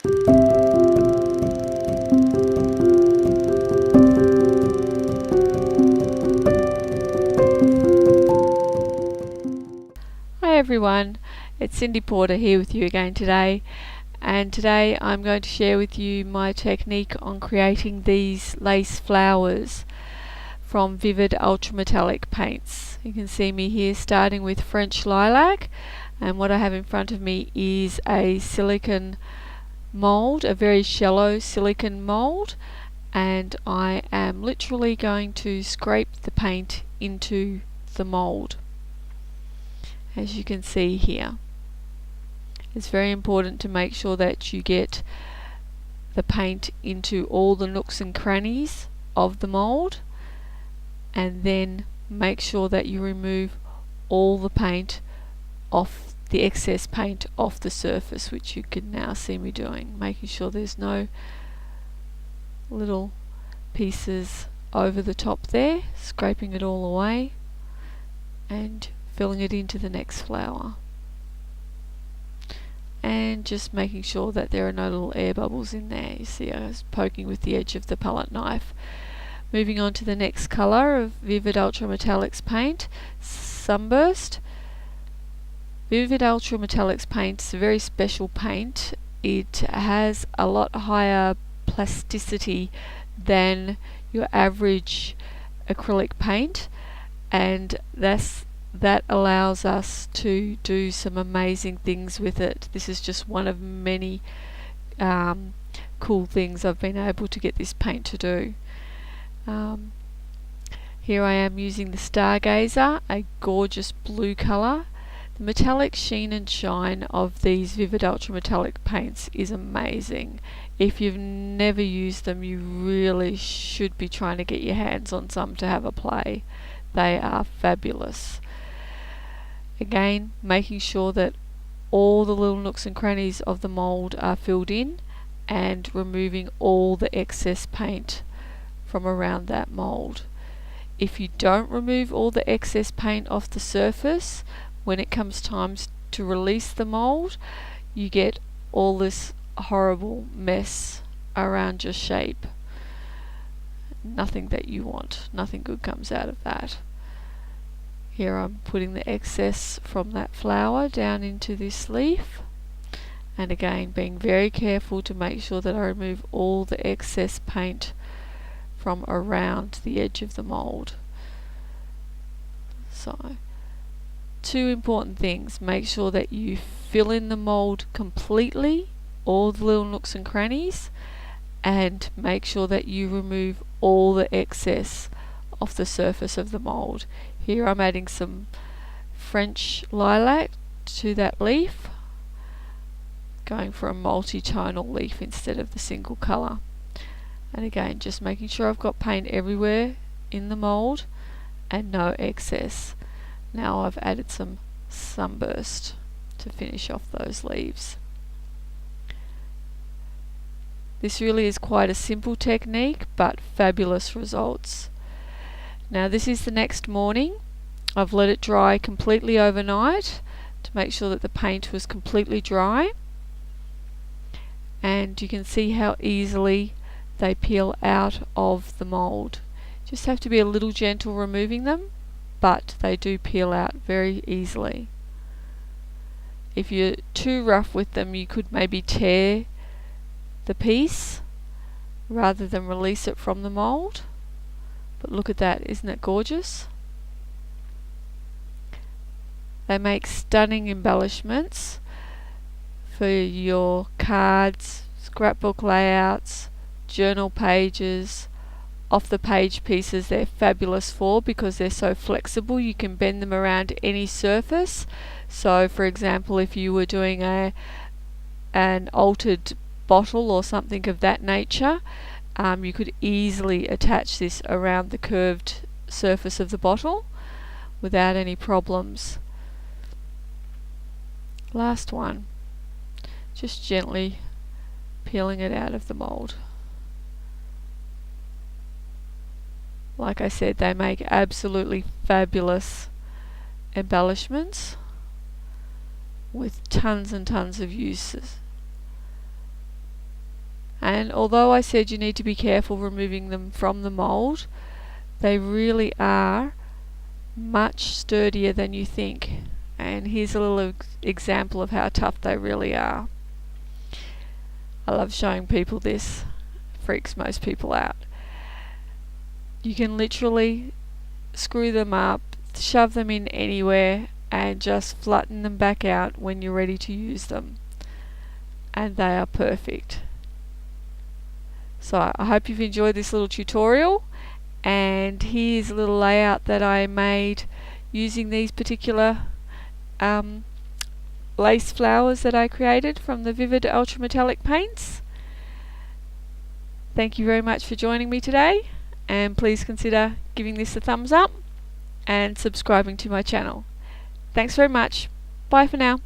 Hi everyone, it's Cindy Porter here with you again today, and today I'm going to share with you my technique on creating these lace flowers from Vivid Ultrametallic paints. You can see me here starting with French lilac, and what I have in front of me is a silicone mold, a very shallow silicone mold, and I am literally going to scrape the paint into the mold. As you can see here, it's very important to make sure that you get the paint into all the nooks and crannies of the mold, and then make sure that you remove all the paint off, the excess paint off the surface, which you can now see me doing, making sure there's no little pieces over the top there, scraping it all away and filling it into the next flower, and just making sure that there are no little air bubbles in there. You see I was poking with the edge of the palette knife. Moving on to the next colour of Vivid Ultrametallics paint, Sunburst. Vivid Ultrametallics paint is a very special paint. It has a lot higher plasticity than your average acrylic paint, and that allows us to do some amazing things with it. This is just one of many cool things I've been able to get this paint to do. Here I am using the Stargazer, a gorgeous blue colour. The metallic sheen and shine of these Vivid Ultrametallic paints is amazing. If you've never used them, you really should be trying to get your hands on some to have a play. They are fabulous. Again, making sure that all the little nooks and crannies of the mould are filled in, and removing all the excess paint from around that mould. If you don't remove all the excess paint off the surface, when it comes time to release the mould, you get all this horrible mess around your shape. Nothing that you want, nothing good comes out of that. Here I'm putting the excess from that flower down into this leaf, and again being very careful to make sure that I remove all the excess paint from around the edge of the mould. So, two important things: make sure that you fill in the mould completely, all the little nooks and crannies, and make sure that you remove all the excess off the surface of the mould. Here I'm adding some French lilac to that leaf, going for a multi-tonal leaf instead of the single colour. And again, just making sure I've got paint everywhere in the mould and no excess. Now I've added some Sunburst to finish off those leaves. This really is quite a simple technique, but fabulous results. Now this is the next morning. I've let it dry completely overnight to make sure that the paint was completely dry, and you can see how easily they peel out of the mould. Just have to be a little gentle removing them, but they do peel out very easily. If you're too rough with them, you could maybe tear the piece rather than release it from the mould. But look at that, isn't it gorgeous? They make stunning embellishments for your cards, scrapbook layouts, journal pages, off the page pieces. They're fabulous for, because they're so flexible, you can bend them around any surface. So for example, if you were doing an altered bottle or something of that nature, you could easily attach this around the curved surface of the bottle without any problems. Last one, just gently peeling it out of the mould. Like I said, they make absolutely fabulous embellishments with tons and tons of uses. And although I said you need to be careful removing them from the mould, they really are much sturdier than you think. And here's a little example of how tough they really are. I love showing people this. Freaks most people out. You can literally screw them up, shove them in anywhere, and just flatten them back out when you're ready to use them. And they are perfect. So I hope you've enjoyed this little tutorial, and here's a little layout that I made using these particular lace flowers that I created from the Vivid Ultra Metallic paints. Thank you very much for joining me today, and please consider giving this a thumbs up and subscribing to my channel. Thanks very much. Bye for now.